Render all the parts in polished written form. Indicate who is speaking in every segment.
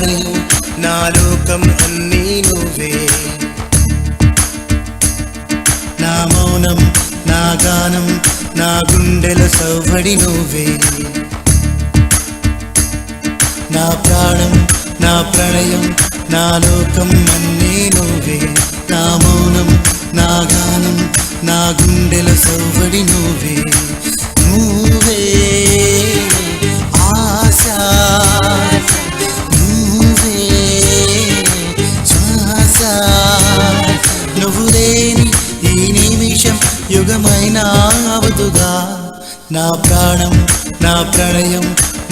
Speaker 1: ప్రణయం నా లోకం అన్నీ నువ్వే నా మౌనం నా గానం నా గుండెల సవ్వడి నువ్వే నా ప్రాణం నా ప్రణయం నా లోకం అన్నీ నువ్వే నా మౌనం నా గానం నా గుండెల సవ్వడి నువ్వే నువ్వే ఆశా నువ్వే శ్వాస నువ్వు లేని ఈ నిమిషం యుగమైనా అవదుగా నా ప్రాణం నా ప్రణయం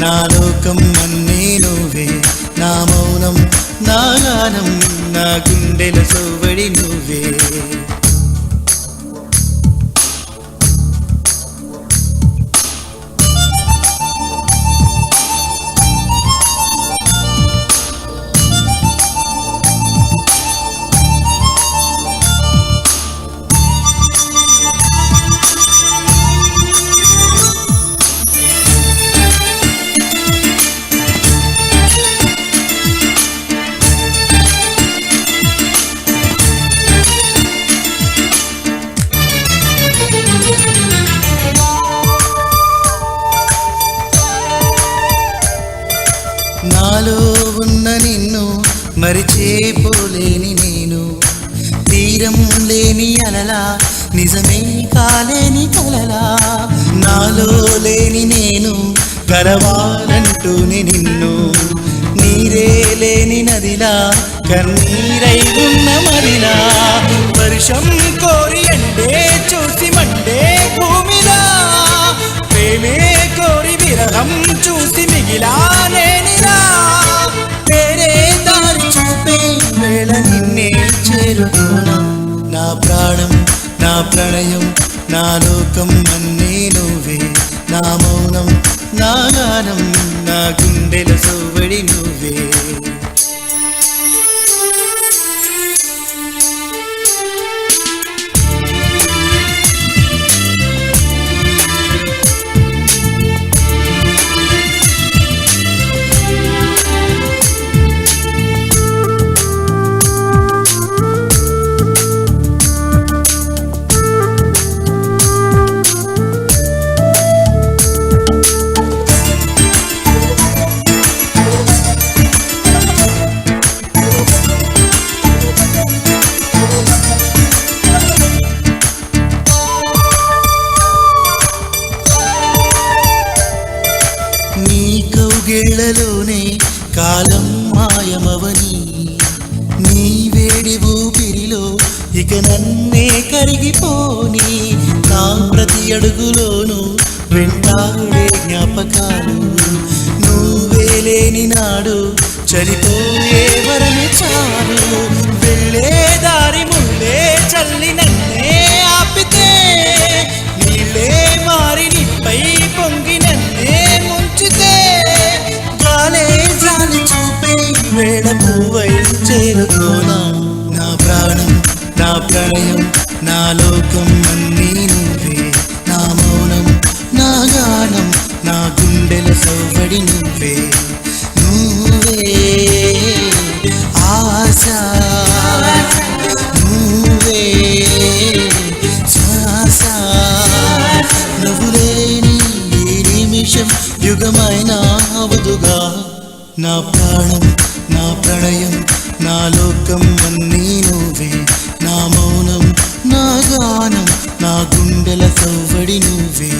Speaker 1: నా లోకం అన్నీ నువ్వే నా మౌనం నా గానం నా గుండెల సవ్వడి నువ్వే నాలో ఉన్న నిన్ను మరిచేపోలేని నేను తీరం లేని అలలా నిజమే కాలేని కలలా నాలో లేని నేను కలవాలంటూనే నిన్ను నీరే లేని నదిలా కన్నీరై ఉన్న మరిలా వర్షం కోరి ఎండే చూసి మండే భూమిలా ప్రేమే కోరి విరహం చూసి మిగిలా నేనిలా వేరే దారి చూపే వేళ నిన్నే చేరుకోనా నా ప్రాణం నా ప్రణయం నా లోకం అన్నీ నువ్వే నా మౌనం నా గానం నా గుండెల సవ్వడి నువ్వే గిళ్ళలోనే కాలం మాయమవని నీ వేడి ఊపిరిలో ఇక నన్నే కరిగిపోని నా ప్రతి అడుగులోనూ వెంటాడే జ్ఞాపకాలు నువ్వే లేని నాడు చలిపోయే వరమే చాలు వెళ్ళే దారి ముళ్ళే చల్లి నన్నే ఆపితే నీళ్ళే మారి నీపై పొంగి నన్నే ముంచితే వేళ పువ్వై చేరుకోనా నా ప్రాణం నా ప్రణయం నా లోకం అన్నీ నువ్వే నా మౌనం నా గానం నా గుండెల సవ్వడి నువ్వే నువ్వే ఆశా నువ్వే శ్వాస నువ్వు లేని ఈ నిమిషం యుగమైనా అవదుగా నా ప్రాణం నా ప్రణయం నా లోకం అన్నీ నువ్వే నా మౌనం నా గానం నా గుండెల సవ్వడి నువ్వే